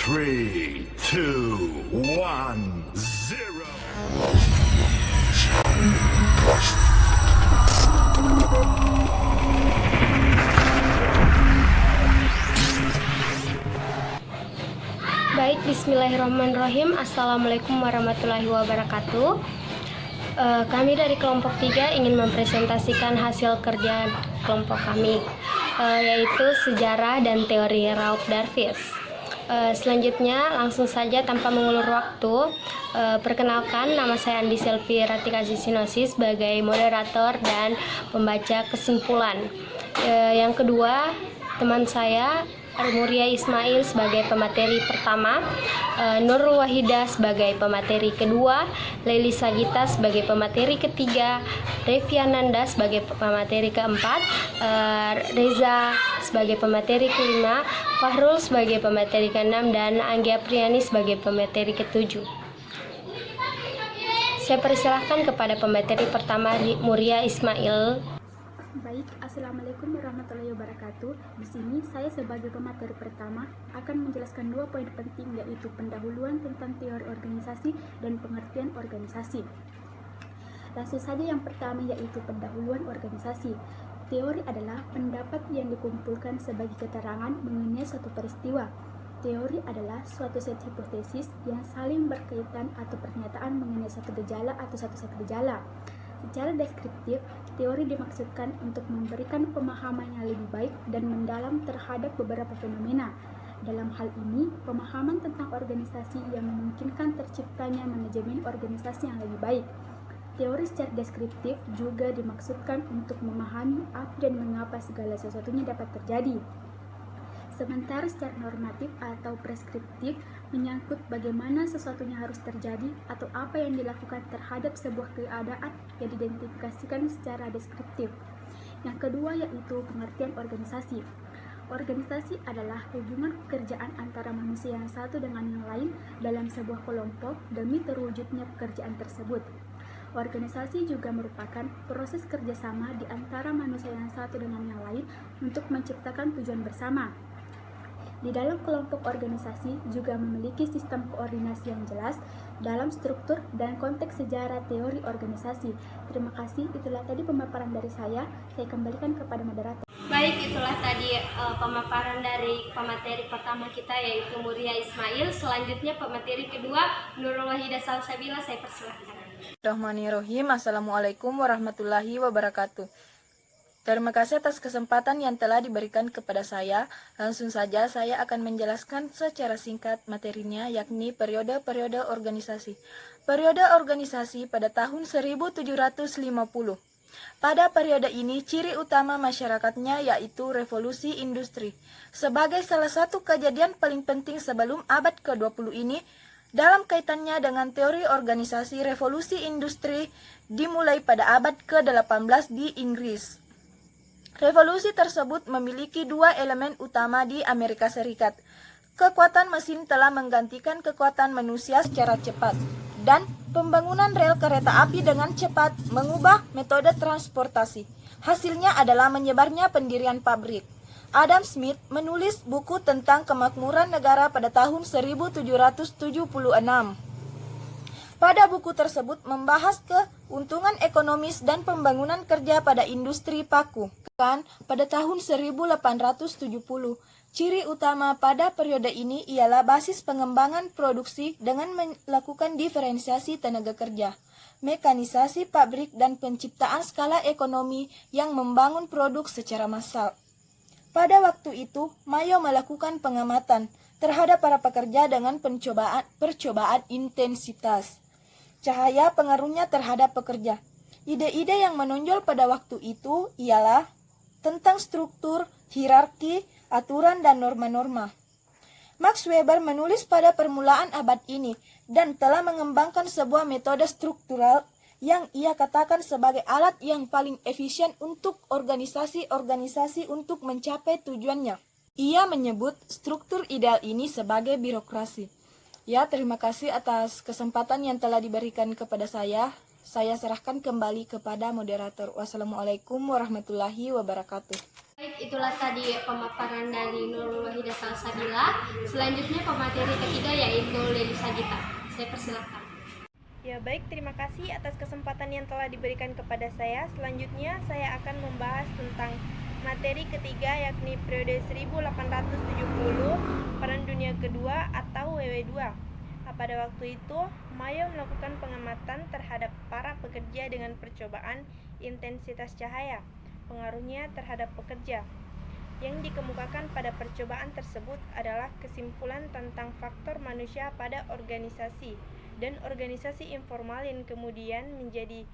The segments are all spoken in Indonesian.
3, 2, 1, 0. Baik, bismillahirrahmanirrahim. Assalamualaikum warahmatullahi wabarakatuh. Kami dari kelompok 3 ingin mempresentasikan hasil kerja kelompok kami, yaitu sejarah dan teori Ralph Darvis. Selanjutnya, langsung saja tanpa mengulur waktu, perkenalkan, nama saya Andi Selvi Ratikasi Sinosi sebagai moderator dan pembaca kesimpulan. Yang kedua, teman saya Muria Ismail sebagai pemateri pertama, Nurul Wahida sebagai pemateri kedua, Leili Sagita sebagai pemateri ketiga, Revi Ananda sebagai pemateri keempat, Reza sebagai pemateri kelima, Fahrul sebagai pemateri keenam, dan Anggia Priani sebagai pemateri ketujuh. Saya persilahkan kepada pemateri pertama, Muria Ismail. Baik, Assalamualaikum warahmatullahi wabarakatuh. Di sini saya sebagai pemateri pertama akan menjelaskan 2 poin penting, yaitu pendahuluan tentang teori organisasi dan pengertian organisasi. Langsung saja yang pertama, yaitu pendahuluan organisasi. Teori adalah pendapat yang dikumpulkan sebagai keterangan mengenai suatu peristiwa. Teori adalah suatu set hipotesis yang saling berkaitan atau pernyataan mengenai suatu gejala atau satu set gejala. Secara deskriptif, teori dimaksudkan untuk memberikan pemahaman yang lebih baik dan mendalam terhadap beberapa fenomena. Dalam hal ini, pemahaman tentang organisasi yang memungkinkan terciptanya manajemen organisasi yang lebih baik. Teori secara deskriptif juga dimaksudkan untuk memahami apa dan mengapa segala sesuatunya dapat terjadi. Sementara secara normatif atau preskriptif menyangkut bagaimana sesuatunya harus terjadi atau apa yang dilakukan terhadap sebuah keadaan yang diidentifikasikan secara deskriptif. Yang kedua, yaitu pengertian organisasi. Organisasi adalah hubungan pekerjaan antara manusia yang satu dengan yang lain dalam sebuah kelompok demi terwujudnya pekerjaan tersebut. Organisasi juga merupakan proses kerjasama di antara manusia yang satu dengan yang lain untuk menciptakan tujuan bersama. Di dalam kelompok organisasi juga memiliki sistem koordinasi yang jelas dalam struktur dan konteks sejarah teori organisasi. Terima kasih, itulah tadi pemaparan dari saya. Saya kembalikan kepada moderator. Baik, itulah tadi pemaparan dari pemateri pertama kita, yaitu Muria Ismail. Selanjutnya pemateri kedua, Nurul Wahida Salsabila. Saya persilahkan. Bismillahirrahmanirrahim. Assalamualaikum warahmatullahi wabarakatuh. Terima kasih atas kesempatan yang telah diberikan kepada saya. Langsung saja saya akan menjelaskan secara singkat materinya, yakni periode-periode organisasi. Periode organisasi pada tahun 1750. Pada periode ini, ciri utama masyarakatnya yaitu revolusi industri. Sebagai salah satu kejadian paling penting sebelum abad ke-20 ini, dalam kaitannya dengan teori organisasi, revolusi industri dimulai pada abad ke-18 di Inggris. Revolusi tersebut memiliki 2 elemen utama di Amerika Serikat. Kekuatan mesin telah menggantikan kekuatan manusia secara cepat, dan pembangunan rel kereta api dengan cepat mengubah metode transportasi. Hasilnya adalah menyebarnya pendirian pabrik. Adam Smith menulis buku tentang kemakmuran negara pada tahun 1776. Pada buku tersebut membahas keuntungan ekonomis dan pembangunan kerja pada industri paku. Pada tahun 1870, ciri utama pada periode ini ialah basis pengembangan produksi dengan melakukan diferensiasi tenaga kerja, mekanisasi pabrik, dan penciptaan skala ekonomi yang membangun produk secara massal. Pada waktu itu, Mayo melakukan pengamatan terhadap para pekerja dengan percobaan intensitas. Cahaya pengaruhnya terhadap pekerja. Ide-ide yang menonjol pada waktu itu ialah tentang struktur, hierarki, aturan, dan norma-norma. Max Weber menulis pada permulaan abad ini dan telah mengembangkan sebuah metode struktural yang ia katakan sebagai alat yang paling efisien untuk organisasi-organisasi untuk mencapai tujuannya. Ia menyebut struktur ideal ini sebagai birokrasi. Ya, terima kasih atas kesempatan yang telah diberikan kepada saya. Saya serahkan kembali kepada moderator. Wassalamualaikum warahmatullahi wabarakatuh. Baik, itulah tadi pemaparan dari Nurul Wahidah Salsabila. Selanjutnya pemateri ketiga yaitu Leli Sagita. Saya persilakan. Ya baik, terima kasih atas kesempatan yang telah diberikan kepada saya. Selanjutnya saya akan membahas tentang materi ketiga yakni periode 1870 Perang Dunia Kedua atau WW2. Pada waktu itu, Mayo melakukan pengamatan terhadap para pekerja dengan percobaan intensitas cahaya, pengaruhnya terhadap pekerja. Yang dikemukakan pada percobaan tersebut adalah kesimpulan tentang faktor manusia pada organisasi dan organisasi informal yang kemudian menjadi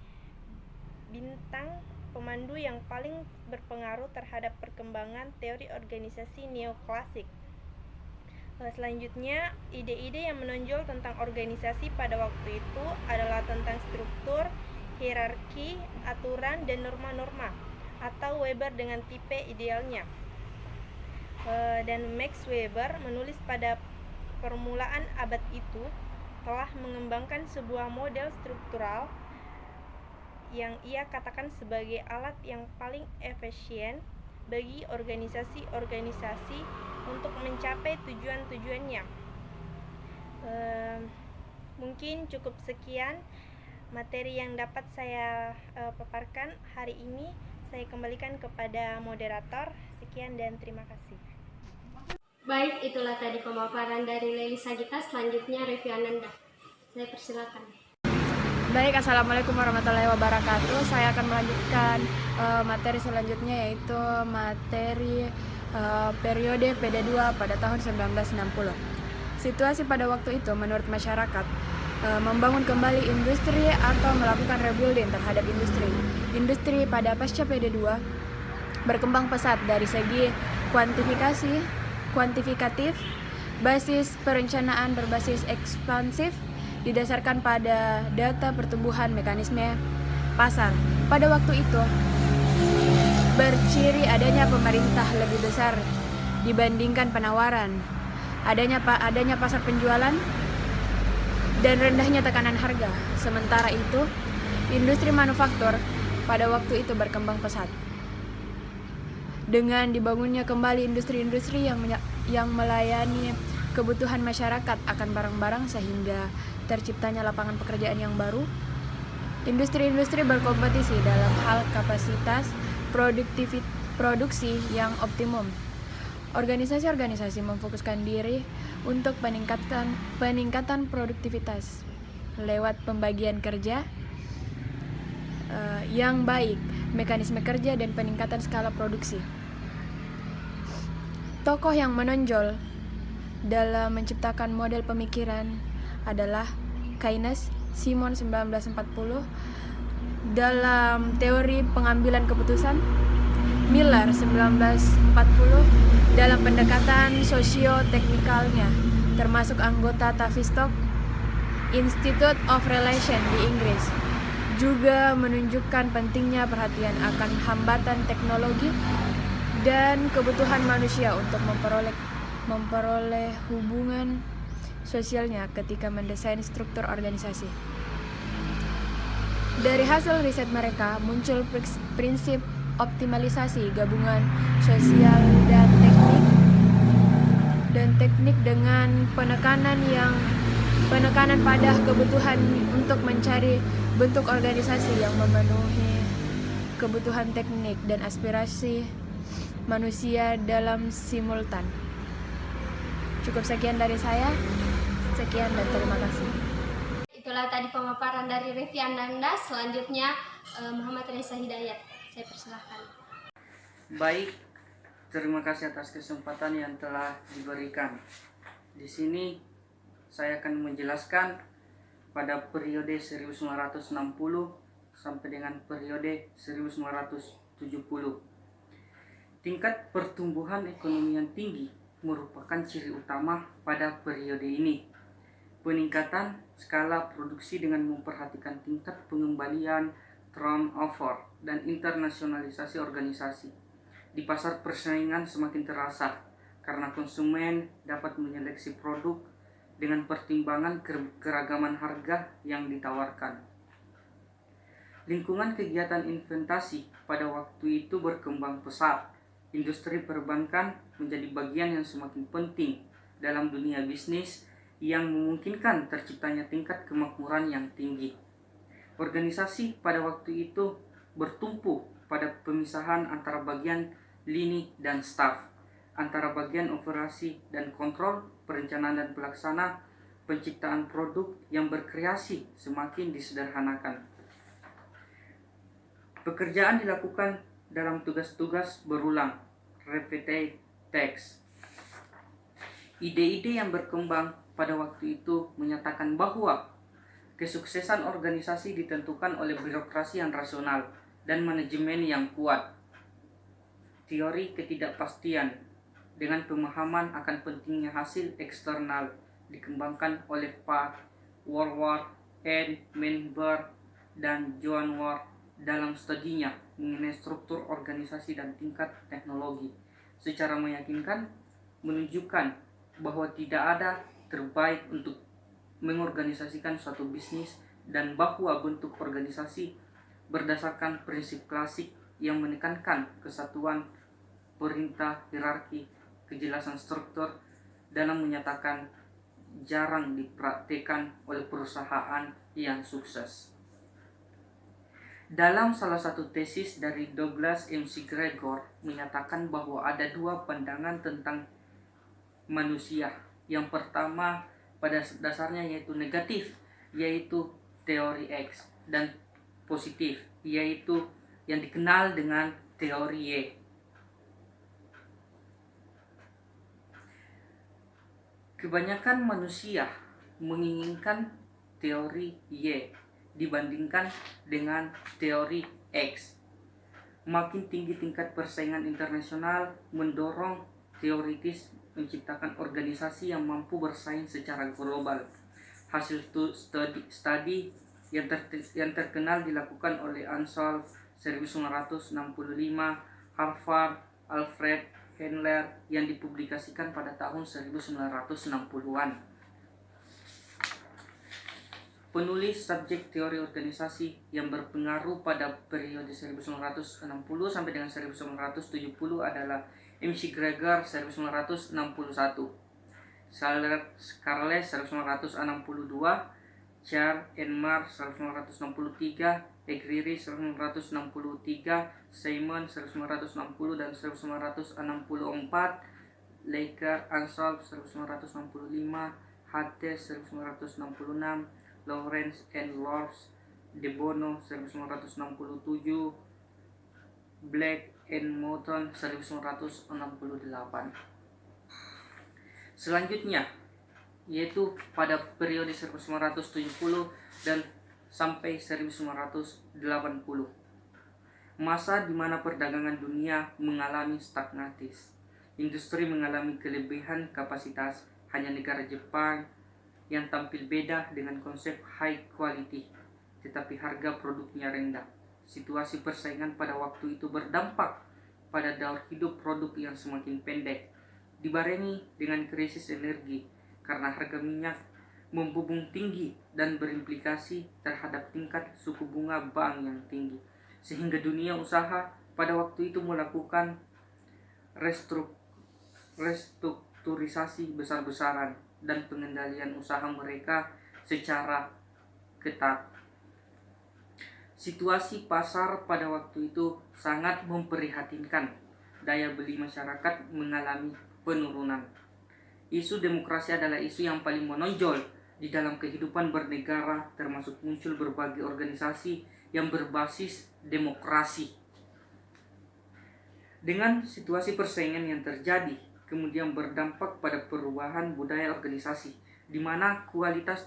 bintang pemandu yang paling berpengaruh terhadap perkembangan teori organisasi neoklasik. Selanjutnya, ide-ide yang menonjol tentang organisasi pada waktu itu adalah tentang struktur, hierarki, aturan, dan norma-norma, atau Weber dengan tipe idealnya. Dan Max Weber menulis pada permulaan abad itu telah mengembangkan sebuah model struktural yang ia katakan sebagai alat yang paling efisien bagi organisasi-organisasi untuk mencapai tujuan-tujuannya. Mungkin cukup sekian materi yang dapat saya paparkan hari ini. Saya kembalikan kepada moderator. Sekian dan terima kasih. Baik, itulah tadi pemaparan dari Leli Sagita. Selanjutnya Revi Ananda. Saya persilakan. Baik, Assalamualaikum warahmatullahi wabarakatuh. Saya akan melanjutkan materi selanjutnya yaitu materi periode PD2 pada tahun 1960. Situasi pada waktu itu menurut masyarakat membangun kembali industri atau melakukan rebuilding terhadap industri. Industri pada pasca PD2 berkembang pesat dari segi kuantifikatif, basis perencanaan berbasis ekspansif, didasarkan pada data pertumbuhan mekanisme pasar. Pada waktu itu, berciri adanya pemerintah lebih besar dibandingkan penawaran, adanya pasar penjualan, dan rendahnya tekanan harga. Sementara itu, industri manufaktur pada waktu itu berkembang pesat. Dengan dibangunnya kembali industri-industri yang melayani kebutuhan masyarakat akan barang-barang sehingga terciptanya lapangan pekerjaan yang baru, industri-industri berkompetisi dalam hal kapasitas produksi yang optimum. Organisasi-organisasi memfokuskan diri untuk peningkatan produktivitas lewat pembagian kerja yang baik, mekanisme kerja, dan peningkatan skala produksi. Tokoh yang menonjol dalam menciptakan model pemikiran adalah Keynes, Simon 1940 dalam teori pengambilan keputusan, Miller 1940 dalam pendekatan sosio-teknikalnya, termasuk anggota Tavistock Institute of Relation di Inggris, juga menunjukkan pentingnya perhatian akan hambatan teknologi dan kebutuhan manusia untuk memperoleh hubungan sosialnya ketika mendesain struktur organisasi. Dari hasil riset mereka muncul prinsip optimalisasi gabungan sosial dan teknik dengan penekanan pada kebutuhan untuk mencari bentuk organisasi yang memenuhi kebutuhan teknik dan aspirasi manusia dalam simultan. Cukup sekian dari saya. Sekian dan terima kasih. Itulah tadi pemaparan dari Revi Ananda. Selanjutnya Muhammad Reza Hidayat. Saya persilahkan. Baik, terima kasih atas kesempatan yang telah diberikan. Di sini saya akan menjelaskan pada periode 1960 sampai dengan periode 1970. Tingkat pertumbuhan ekonomi yang tinggi merupakan ciri utama pada periode ini. Peningkatan skala produksi dengan memperhatikan tingkat pengembalian, turnover, dan internasionalisasi organisasi. Di pasar persaingan semakin terasa karena konsumen dapat menyeleksi produk dengan pertimbangan keragaman harga yang ditawarkan. Lingkungan kegiatan investasi pada waktu itu berkembang pesat. Industri perbankan menjadi bagian yang semakin penting dalam dunia bisnis yang memungkinkan terciptanya tingkat kemakmuran yang tinggi. Organisasi pada waktu itu bertumpu pada pemisahan antara bagian lini dan staf, antara bagian operasi dan kontrol, perencanaan dan pelaksana, penciptaan produk yang berkreasi semakin disederhanakan. Pekerjaan dilakukan dalam tugas-tugas berulang, repetitive tasks. Ide-ide yang berkembang pada waktu itu menyatakan bahwa kesuksesan organisasi ditentukan oleh birokrasi yang rasional dan manajemen yang kuat. Teori ketidakpastian dengan pemahaman akan pentingnya hasil eksternal dikembangkan oleh Pak Woolworth, N. Menber, dan John Ward dalam studinya mengenai struktur organisasi dan tingkat teknologi, secara meyakinkan menunjukkan bahwa tidak ada terbaik untuk mengorganisasikan suatu bisnis dan bahwa bentuk organisasi berdasarkan prinsip klasik yang menekankan kesatuan, perintah, hierarki, kejelasan struktur dalam menyatakan jarang dipraktikkan oleh perusahaan yang sukses. Dalam salah satu tesis dari Douglas McGregor menyatakan bahwa ada dua pandangan tentang manusia. Yang pertama pada dasarnya yaitu negatif, yaitu teori X, dan positif, yaitu yang dikenal dengan teori Y. Kebanyakan manusia menginginkan teori Y dibandingkan dengan teori X. Makin tinggi tingkat persaingan internasional mendorong teoritis menciptakan organisasi yang mampu bersaing secara global. Hasil studi yang terkenal dilakukan oleh Ansel 1965, Harvard, Alfred Handler yang dipublikasikan pada tahun 1960-an. Penulis subjek teori organisasi yang berpengaruh pada periode 1960 sampai dengan 1970 adalah McGregor 1961, Scarlett 1962, Charles Enmar 1963, Egri 1963, Simon 1960 dan 1964, Leiker Ansel 1965, Hattes 1966, Lawrence and Lords, De Bono 1967, Black and Moulton 1968. Selanjutnya yaitu pada periode 1970 dan sampai 1980, masa di mana perdagangan dunia mengalami stagnatis. Industri mengalami kelebihan kapasitas, hanya negara Jepang yang tampil beda dengan konsep high quality, tetapi harga produknya rendah. Situasi persaingan pada waktu itu berdampak pada daur hidup produk yang semakin pendek, dibarengi dengan krisis energi karena harga minyak membumbung tinggi dan berimplikasi terhadap tingkat suku bunga bank yang tinggi, sehingga dunia usaha pada waktu itu melakukan restrukturisasi besar-besaran dan pengendalian usaha mereka secara ketat. Situasi pasar pada waktu itu sangat memprihatinkan. Daya beli masyarakat mengalami penurunan. Isu demokrasi adalah isu yang paling menonjol di dalam kehidupan bernegara, termasuk muncul berbagai organisasi yang berbasis demokrasi. Dengan situasi persaingan yang terjadi, kemudian berdampak pada perubahan budaya organisasi, di mana kualitas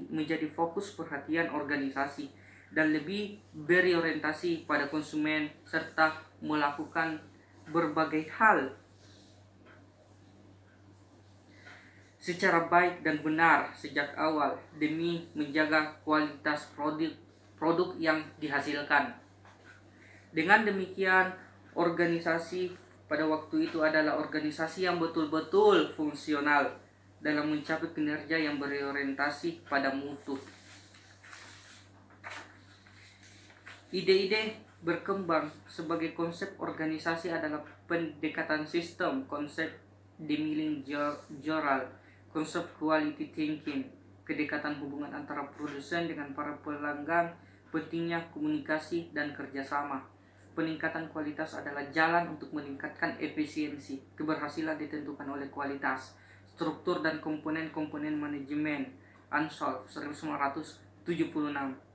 menjadi fokus perhatian organisasi dan lebih berorientasi pada konsumen serta melakukan berbagai hal secara baik dan benar sejak awal demi menjaga kualitas produk yang dihasilkan. Dengan demikian, organisasi pada waktu itu adalah organisasi yang betul-betul fungsional dalam mencapai kinerja yang berorientasi pada mutu. Ide-ide berkembang sebagai konsep organisasi adalah pendekatan sistem, konsep demilling joral, konsep quality thinking, kedekatan hubungan antara produsen dengan para pelanggan, pentingnya komunikasi dan kerjasama. Peningkatan kualitas adalah jalan untuk meningkatkan efisiensi. Keberhasilan ditentukan oleh kualitas, struktur dan komponen-komponen manajemen. Ansol 1976.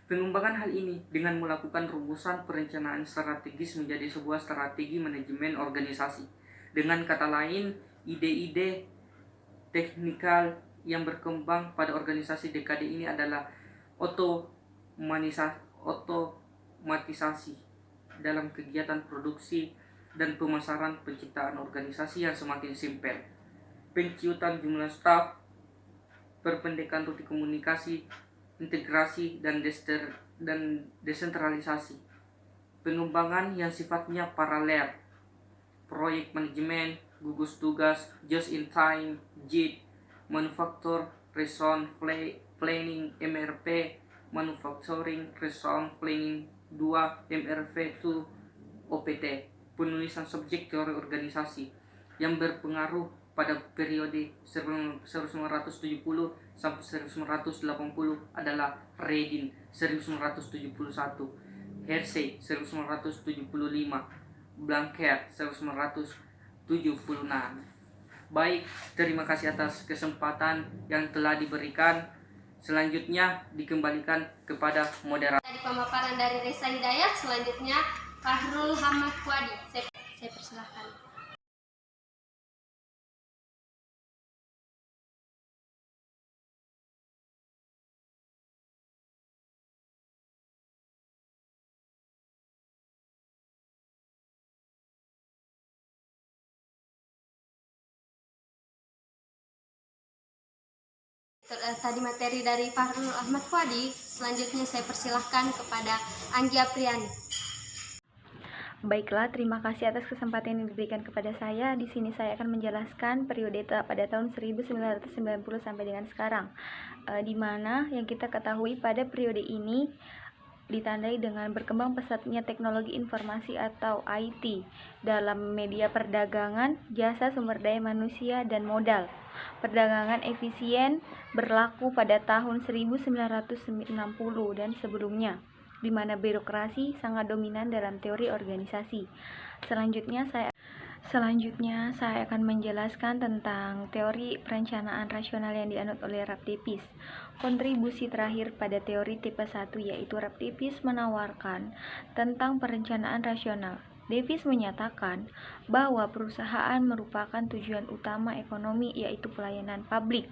Pengembangan hal ini dengan melakukan rumusan perencanaan strategis menjadi sebuah strategi manajemen organisasi. Dengan kata lain, ide-ide teknikal yang berkembang pada organisasi dekade ini adalah otomatisasi dalam kegiatan produksi dan pemasaran, penciptaan organisasi yang semakin simpel, penciutan jumlah staf, perpendekan rute komunikasi, integrasi dan desentralisasi, pengembangan yang sifatnya paralel, proyek manajemen, gugus tugas, just in time, JIT, manufacture resource planning, MRP, manufacturing resource planning 2, MRP 2, OPT, penulisan subjek teori organisasi yang berpengaruh pada periode 1970 sampai 1980 adalah Redin 1971, Hersey 1975, Blanquer 1976. Baik, terima kasih atas kesempatan yang telah diberikan. Selanjutnya dikembalikan kepada moderator. Dari pemaparan dari Reza Hidayat, selanjutnya Fahrul Hamad Fuadi. Saya persilahkan. Tadi materi dari Fahrul Ahmad Fuadi, selanjutnya saya persilahkan kepada Anggi Apriani. Baiklah, terima kasih atas kesempatan yang diberikan kepada saya. Di sini saya akan menjelaskan periode pada tahun 1990 sampai dengan sekarang, di mana yang kita ketahui pada periode ini ditandai dengan berkembang pesatnya teknologi informasi atau IT dalam media perdagangan, jasa sumber daya manusia, dan modal. Perdagangan efisien berlaku pada tahun 1990 dan sebelumnya, di mana birokrasi sangat dominan dalam teori organisasi. Selanjutnya saya akan menjelaskan tentang teori perencanaan rasional yang dianut oleh Ralph Davis. Kontribusi terakhir pada teori tipe 1 yaitu Ralph Davis menawarkan tentang perencanaan rasional. Davis menyatakan bahwa perusahaan merupakan tujuan utama ekonomi, yaitu pelayanan publik.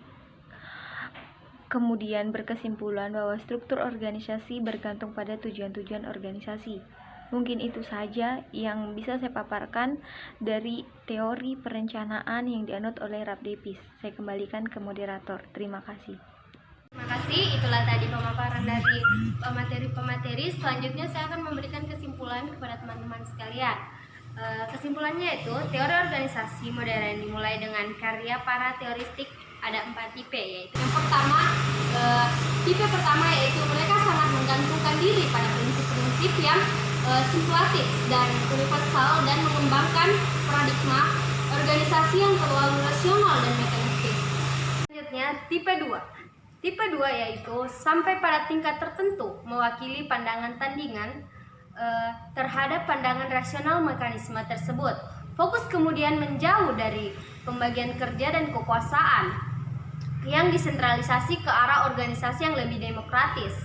Kemudian berkesimpulan bahwa struktur organisasi bergantung pada tujuan-tujuan organisasi. Mungkin itu saja yang bisa saya paparkan dari teori perencanaan yang dianut oleh Ralph Davis. Saya kembalikan ke moderator. Terima kasih. Terima kasih, itulah tadi pemaparan dari pemateri-pemateri. Selanjutnya saya akan memberikan kesimpulan kepada teman-teman sekalian. Kesimpulannya yaitu teori organisasi modern dimulai dengan karya para teoristik. Ada 4 tipe, yaitu yang pertama, tipe pertama yaitu mereka sangat menggantungkan diri pada prinsip-prinsip yang simulatif dan universal dan mengembangkan paradigma organisasi yang terlalu rasional dan mekanistis. Selanjutnya tipe 2. Tipe 2 yaitu sampai pada tingkat tertentu mewakili pandangan tandingan terhadap pandangan rasional mekanisme tersebut. Fokus kemudian menjauh dari pembagian kerja dan kekuasaan yang disentralisasi ke arah organisasi yang lebih demokratis.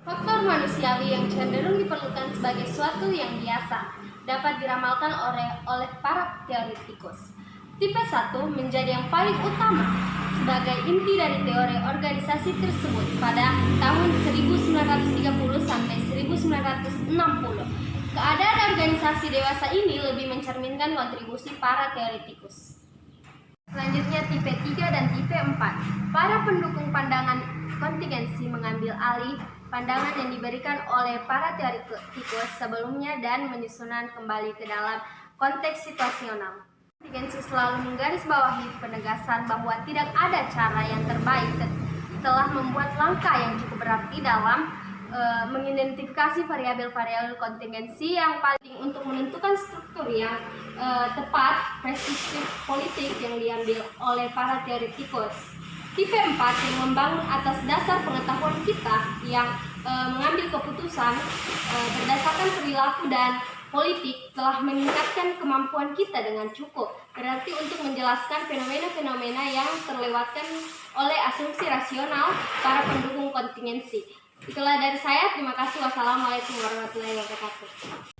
Faktor manusiawi yang cenderung diperlukan sebagai suatu yang biasa dapat diramalkan oleh para teoretikus. Tipe 1 menjadi yang paling utama sebagai inti dari teori organisasi tersebut pada tahun 1930 sampai 1960. Keadaan organisasi dewasa ini lebih mencerminkan kontribusi para teoretikus. Selanjutnya tipe 3 dan tipe 4. Para pendukung pandangan kontingensi mengambil alih pandangan yang diberikan oleh para teoretikus sebelumnya dan menyusunan kembali ke dalam konteks situasional. Kontingensi selalu menggarisbawahi penegasan bahwa tidak ada cara yang terbaik telah membuat langkah yang cukup berarti dalam mengidentifikasi variabel-variabel kontingensi yang paling untuk menentukan struktur yang tepat preskripsi politik yang diambil oleh para teoretikus. Tipe 4 yang membangun atas dasar pengetahuan kita yang mengambil keputusan berdasarkan perilaku dan politik telah meningkatkan kemampuan kita dengan cukup. Berarti untuk menjelaskan fenomena-fenomena yang terlewatkan oleh asumsi rasional para pendukung kontingensi. Itulah dari saya. Terima kasih. Wassalamualaikum warahmatullahi wabarakatuh.